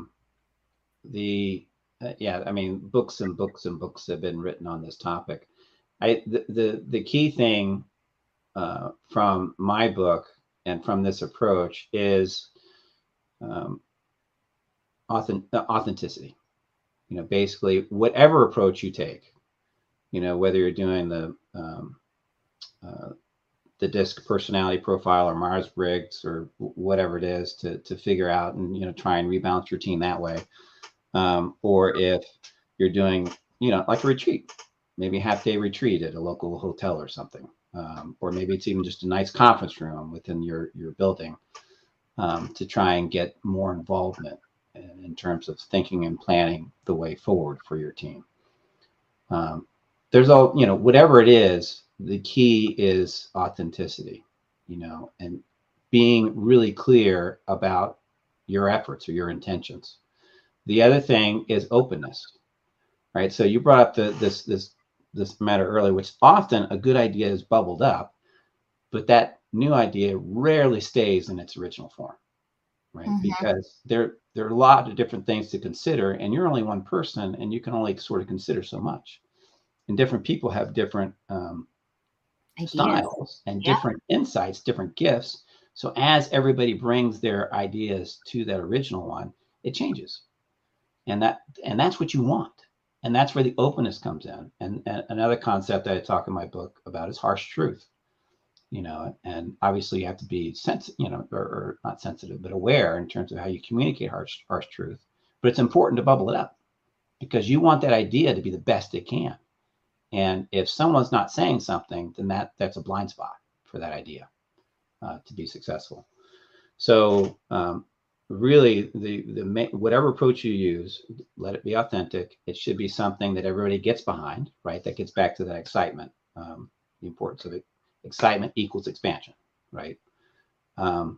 I mean, books and books and books have been written on this topic. The key thing from my book and from this approach is authenticity. Basically, whatever approach you take, whether you're doing the DISC personality profile or Myers-Briggs or whatever it is to figure out and try and rebalance your team that way, or if you're doing like a retreat, maybe a half-day retreat at a local hotel or something, or maybe it's even just a nice conference room within your building, to try and get more involvement in terms of thinking and planning the way forward for your team. There's all, whatever it is, the key is authenticity, and being really clear about your efforts or your intentions. The other thing is openness, right? So you brought up this matter earlier, which often a good idea is bubbled up, but that new idea rarely stays in its original form, right? Mhm. Because there are a lot of different things to consider, and you're only one person, and you can only sort of consider so much. And different people have different Ideas. styles and Yeah. different insights, different gifts. So as everybody brings their ideas to that original one, it changes, and that's what you want, and that's where the openness comes in. And another concept that I talk in my book about is harsh truth. And obviously you have to be sensitive, or not sensitive, but aware in terms of how you communicate harsh truth. But it's important to bubble it up, because you want that idea to be the best it can. And if someone's not saying something, then that's a blind spot for that idea to be successful. So really, whatever approach you use, let it be authentic. It should be something that everybody gets behind, right? That gets back to that excitement, the importance of it. Excitement equals expansion, right? The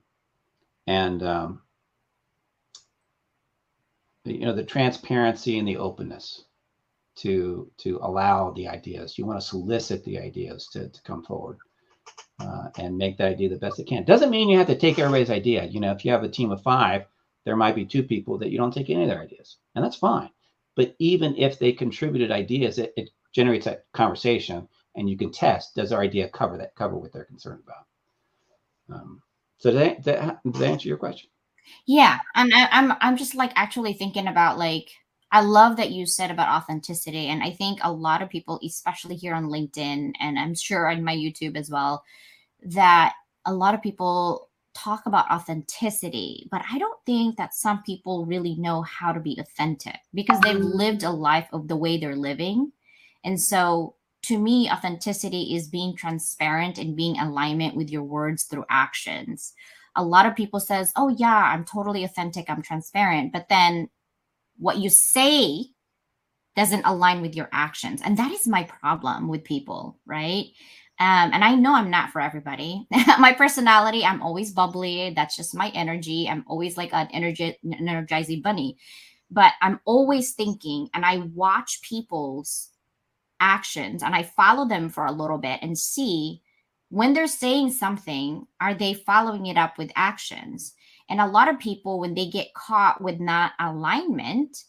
transparency and the openness to allow the ideas. You want to solicit the ideas to come forward and make that idea the best it can. Doesn't mean you have to take everybody's idea. If you have a team of 5, there might be 2 people that you don't take any of their ideas, and that's fine. But even if they contributed ideas, it generates that conversation, and you can test, does our idea cover what they're concerned about? So does that answer your question? Yeah, and I'm just like actually thinking about, like, I love that you said about authenticity, and I think a lot of people, especially here on LinkedIn, and I'm sure on my YouTube as well, that a lot of people talk about authenticity, but I don't think that some people really know how to be authentic because they've lived a life of the way they're living. And so to me, authenticity is being transparent and being in alignment with your words through actions. A lot of people says, "Oh yeah, I'm totally authentic, I'm transparent," but then what you say doesn't align with your actions. And that is my problem with people, right? And I know I'm not for everybody. My personality, I'm always bubbly. That's just my energy. I'm always like an energizing bunny. But I'm always thinking, and I watch people's actions and I follow them for a little bit and see when they're saying something, are they following it up with actions? And a lot of people, when they get caught with not alignment,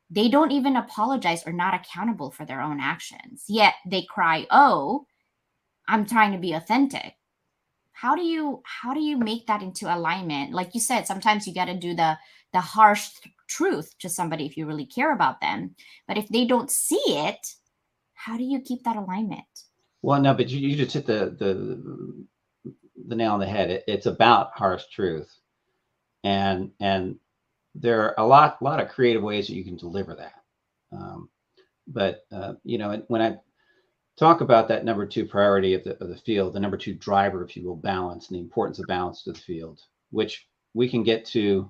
they don't even apologize or not accountable for their own actions. Yet they cry, "Oh, I'm trying to be authentic." How do you make that into alignment? Like you said, sometimes you got to do the harsh truth to somebody if you really care about them. But if they don't see it, how do you keep that alignment? Well, no, but you just hit the nail on the head. It's about harsh truth, and there are a lot of creative ways that you can deliver that. But when I talk about that number two priority of the field, the number two driver, if you will, balance, and the importance of balance to the field, which we can get to.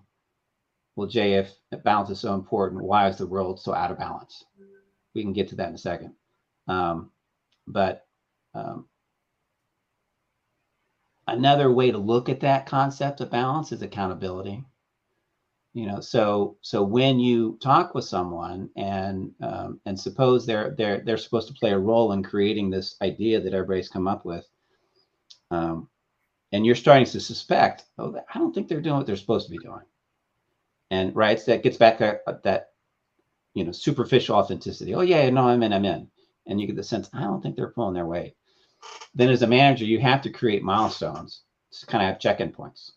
Well, Jay, if balance is so important, why is the world so out of balance? We can get to that in a second. But another way to look at that concept of balance is accountability. So when you talk with someone and suppose they're supposed to play a role in creating this idea that everybody's come up with, and you're starting to suspect, oh, I don't think they're doing what they're supposed to be doing, and right, so that gets back to that superficial authenticity. Oh yeah, no, I'm in, and you get the sense I don't think they're pulling their weight. Then as a manager, you have to create milestones to kind of have check-in points,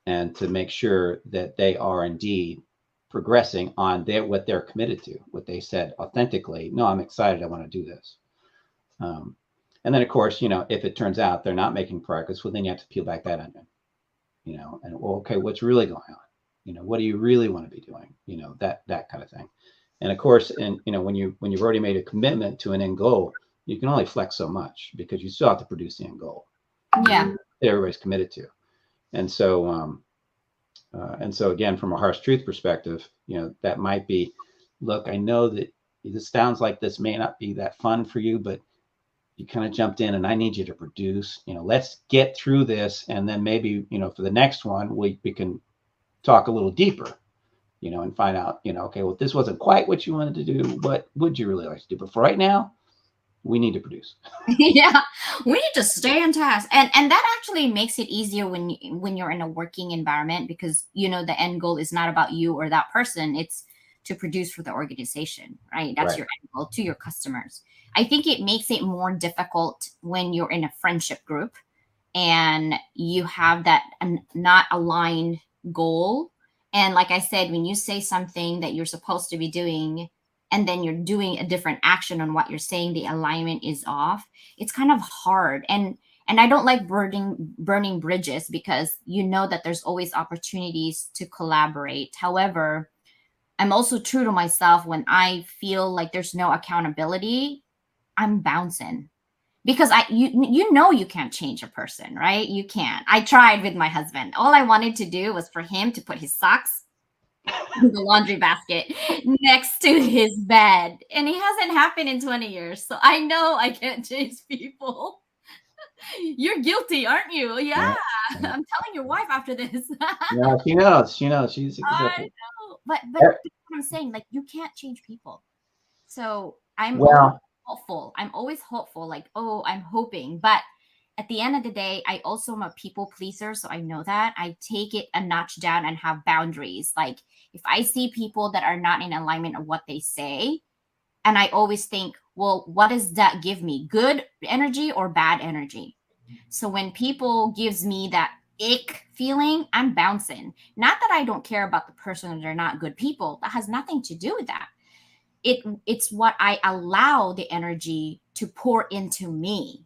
and to make sure that they are indeed progressing on what they're committed to, what they said authentically. No, I'm excited. I want to do this. And then, of course, if it turns out they're not making progress, well, then you have to peel back that onion, and well, okay, what's really going on? What do you really want to be doing? That kind of thing. And of course, and when you've already made a commitment to an end goal, you can only flex so much because you still have to produce the end goal. Yeah. That everybody's committed to. And so again, from a harsh truth perspective, that might be, look, I know that this sounds like this may not be that fun for you, but you kind of jumped in and I need you to produce, let's get through this. And then maybe, for the next one, we can talk a little deeper, and find out, okay, well, this wasn't quite what you wanted to do. What would you really like to do? But for right now, we need to produce. Yeah, we need to stay on task, and that actually makes it easier when you're in a working environment, because the end goal is not about you or that person. It's to produce for the organization, right? That's Right. your end goal to your customers. I think it makes it more difficult when you're in a friendship group and you have that not aligned goal. And like I said, when you say something that you're supposed to be doing and then you're doing a different action on what you're saying, the alignment is off. It's kind of hard. And I don't like burning bridges, because that there's always opportunities to collaborate. However, I'm also true to myself. When I feel like there's no accountability, I'm bouncing, because you can't change a person, right? You can't. I tried with my husband. All I wanted to do was for him to put his socks in the laundry basket next to his bed, and it hasn't happened in 20 years. So I know I can't change people. You're guilty, aren't you? Yeah. I'm telling your wife after this. Yeah, she knows. She's I exactly. know. But what I'm saying, like, you can't change people. So I'm Well, hopeful. I'm always hopeful, like, oh, I'm hoping. But at the end of the day, I also am a people pleaser. So I know that I take it a notch down and have boundaries. Like, if I see people that are not in alignment of what they say, and I always think, well, what does that give me? Good energy or bad energy? So when people gives me that ick feeling, I'm bouncing. Not that I don't care about the person, they're not good people. That has nothing to do with that. It's what I allow the energy to pour into me.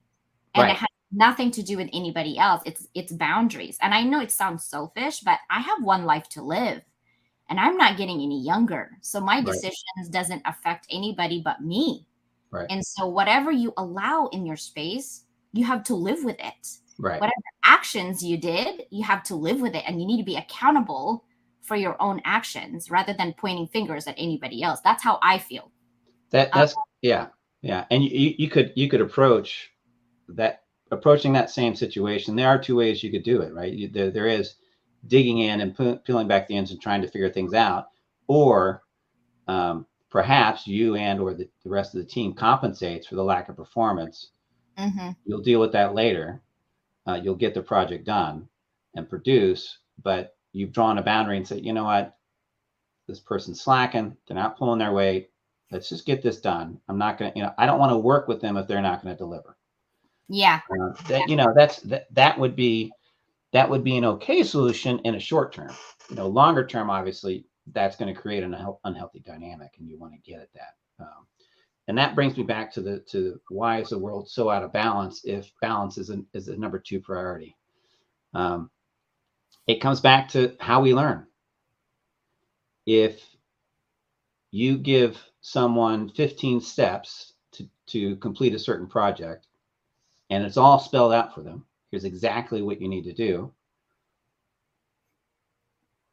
And Right. it has nothing to do with anybody else. It's boundaries. And I know it sounds selfish, but I have one life to live. And I'm not getting any younger. So my Right. decisions doesn't affect anybody but me. Right. And so whatever you allow in your space, you have to live with it. Right. Whatever actions you did, you have to live with it. And you need to be accountable for your own actions rather than pointing fingers at anybody else. That's how I feel. That's yeah. And you could approaching that same situation. There are two ways you could do it, right? There is digging in and peeling back the ends and trying to figure things out, or perhaps you or the rest of the team compensates for the lack of performance. Mm-hmm. You'll deal with that later. You'll get the project done and produce, but you've drawn a boundary and said, you know what, this person's slacking. They're not pulling their weight. Let's just get this done. I'm not going to, I don't want to work with them if they're not going to deliver. Yeah. That would be an okay solution in a short term. Longer term, obviously, that's going to create an unhealthy dynamic, and you want to get at that. And that brings me back to why is the world so out of balance if balance is the number 2 priority. It comes back to how we learn. If you give someone 15 steps to complete a certain project, and it's all spelled out for them, here's exactly what you need to do.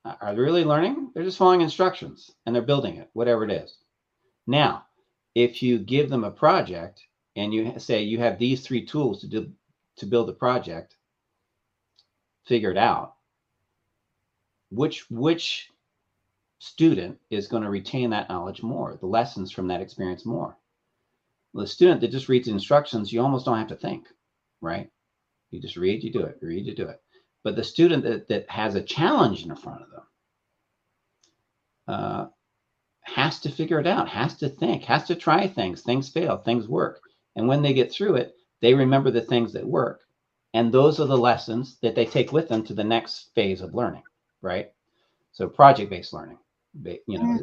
Are they really learning? They're just following instructions and they're building it, whatever it is. Now, if you give them a project and you say you have these 3 tools to build the project, figure it out, which student is going to retain that knowledge more, the lessons from that experience more? Well, the student that just reads the instructions, you almost don't have to think, right? You just read, you do it, read, you do it. But the student that has a challenge in front of them has to figure it out, has to think, has to try things. Things fail, things work. And when they get through it, they remember the things that work. And those are the lessons that they take with them to the next phase of learning, right? So project-based learning, you know,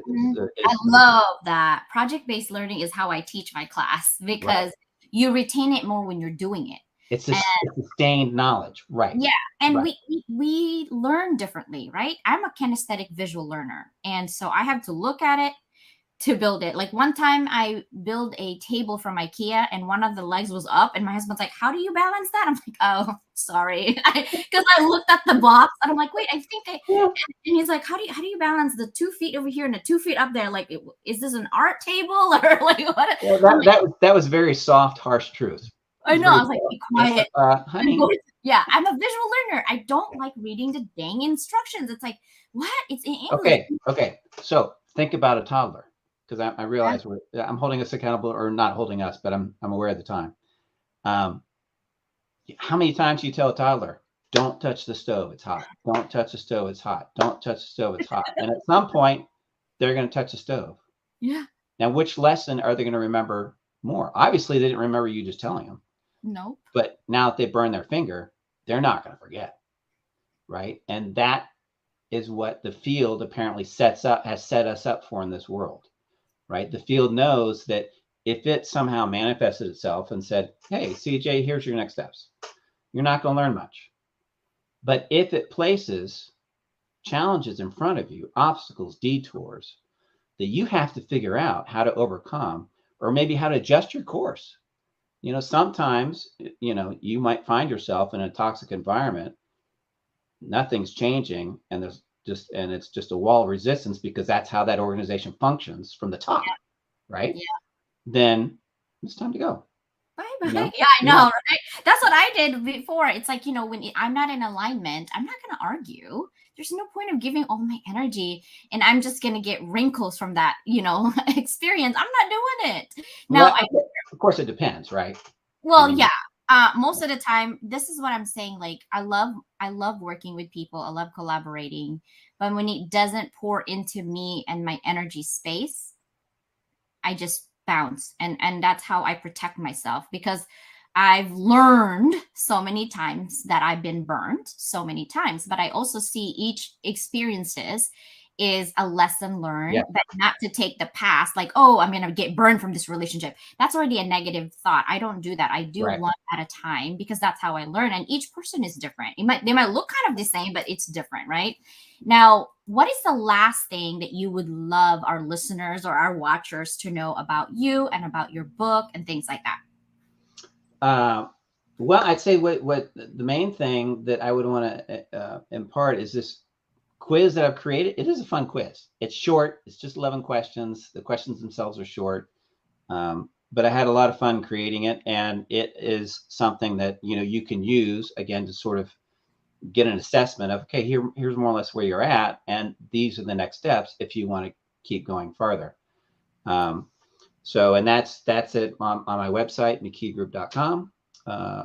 I love that. Project-based learning is how I teach my class, because you retain it more when you're doing it. It's sustained knowledge, right? Yeah, and we learn differently, right? I'm a kinesthetic visual learner, and so I have to look at it to build it. Like one time I built a table from IKEA and one of the legs was up, and my husband's like, how do you balance that? I'm like, oh, sorry. Because I looked at the box and I'm like, wait, I think and he's like, how do you balance the 2 feet over here and the 2 feet up there? Like, is this an art table or like what? Well, that was very soft, harsh truth. I know. I was like, be quiet. Honey. Yeah, I'm a visual learner. I don't like reading the dang instructions. It's like, what? It's in English. Okay. So think about a toddler, because I realize I'm holding us accountable, or not holding us, but I'm aware of the time. How many times do you tell a toddler, don't touch the stove, it's hot. Don't touch the stove, it's hot. Don't touch the stove, it's hot. And at some point, they're going to touch the stove. Yeah. Now, which lesson are they going to remember more? Obviously, they didn't remember you just telling them. Nope. But now that they burn their finger, they're not going to forget, right? And that is what the field apparently has set us up for in this world, right? The field knows that if it somehow manifested itself and said, hey, CJ, here's your next steps, you're not going to learn much. But if it places challenges in front of you, obstacles, detours, that you have to figure out how to overcome, or maybe how to adjust your course. You know, sometimes, you know, you might find yourself in a toxic environment, nothing's changing, and it's just a wall of resistance, because that's how that organization functions from the top, right? Yeah. Then it's time to go. Bye-bye. You know? Yeah, I know, right? That's what I did before. It's like, you know, when I'm not in alignment, I'm not going to argue. There's no point of giving all my energy, and I'm just going to get wrinkles from that, you know, experience. I'm not doing it. Now, of course, it depends, right? Well, most of the time, this is what I'm saying. Like, I love working with people. I love collaborating, but when it doesn't pour into me and my energy space, I just bounce, and that's how I protect myself, because I've learned so many times that I've been burned so many times, but I also see each experiences is a lesson learned, but not to take the past, like, oh, I'm going to get burned from this relationship. That's already a negative thought. I don't do that. I do one at a time, because that's how I learn. And each person is different. They might look kind of the same, but it's different, right? Now, what is the last thing that you would love our listeners or our watchers to know about you and about your book and things like that? Well, I'd say what the main thing that I would want to impart is this quiz that I've created. It is a fun quiz. It's short. It's just 11 questions. The questions themselves are short. But I had a lot of fun creating it, and it is something that, you know, you can use again to sort of get an assessment of, okay, here's more or less where you're at, and these are the next steps if you want to keep going farther. So, and that's it on my website, mckeegroup.com,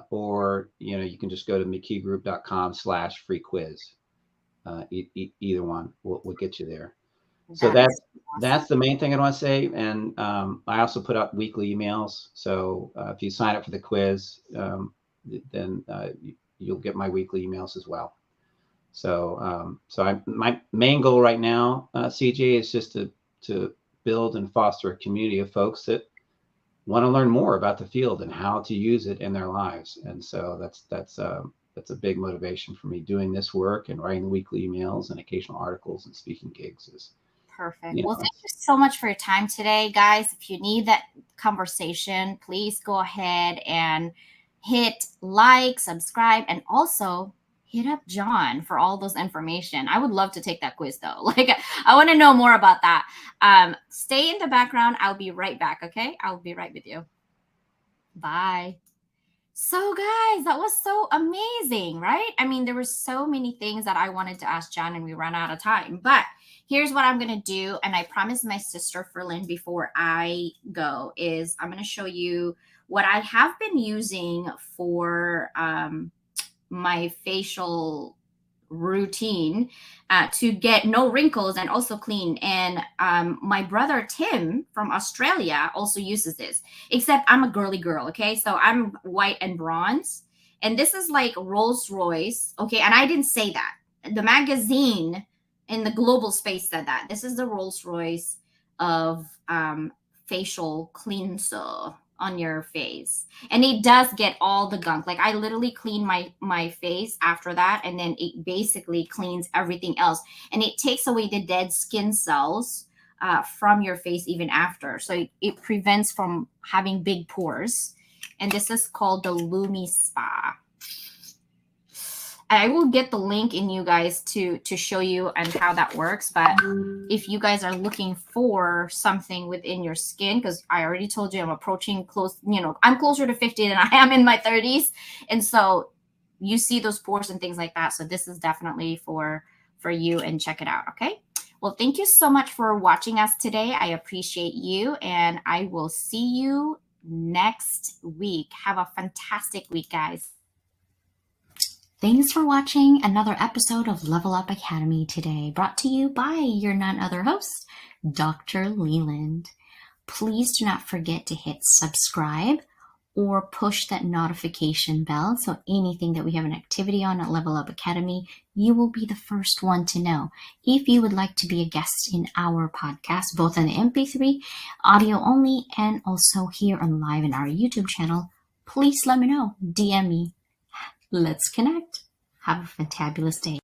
or, you know, you can just go to mckeegroup.com/free quiz. Either one will get you there. So that's the main thing I want to say. And I also put out weekly emails. So if you sign up for the quiz, then you'll get my weekly emails as well. So my main goal right now, CJ, is just to build and foster a community of folks that want to learn more about the field and how to use it in their lives. And so that's a big motivation for me doing this work and writing the weekly emails and occasional articles and speaking gigs. Is Perfect. you Well, know, thank you so much for your time today, guys. If you need that conversation, please go ahead and hit like, subscribe, and also hit up John for all those information. I would love to take that quiz though. Like, I want to know more about that. Stay in the background. I'll be right back. Okay. I'll be right with you. Bye. So, guys, that was so amazing, right? I mean, there were so many things that I wanted to ask John, and we ran out of time. But here's what I'm gonna do, and I promised my sister Ferlin before I go, is I'm gonna show you what I have been using for my facial routine to get no wrinkles and also clean. And my brother Tim from Australia also uses this, except I'm a girly girl. Okay. So I'm white and bronze. And this is like Rolls Royce. Okay. And I didn't say that. The magazine in the global space said that. This is the Rolls Royce of facial cleanser on your face, and it does get all the gunk. Like, I literally clean my face after that, and then it basically cleans everything else, and it takes away the dead skin cells from your face even after, so it prevents from having big pores. And this is called the Lumi Spa. I will get the link in you guys to show you and how that works. But if you guys are looking for something within your skin, because I already told you I'm approaching close, I'm closer to 50 than I am in my 30s. And so you see those pores and things like that. So this is definitely for you, and check it out. Okay. Well, thank you so much for watching us today. I appreciate you, and I will see you next week. Have a fantastic week, guys. Thanks for watching another episode of Level Up Academy today, brought to you by your none other host, Dr. Leland. Please do not forget to hit subscribe or push that notification bell, so anything that we have an activity on at Level Up Academy, you will be the first one to know. If you would like to be a guest in our podcast, both on the MP3, audio only, and also here on live in our YouTube channel, please let me know. DM me. Let's connect. Have a fantabulous day.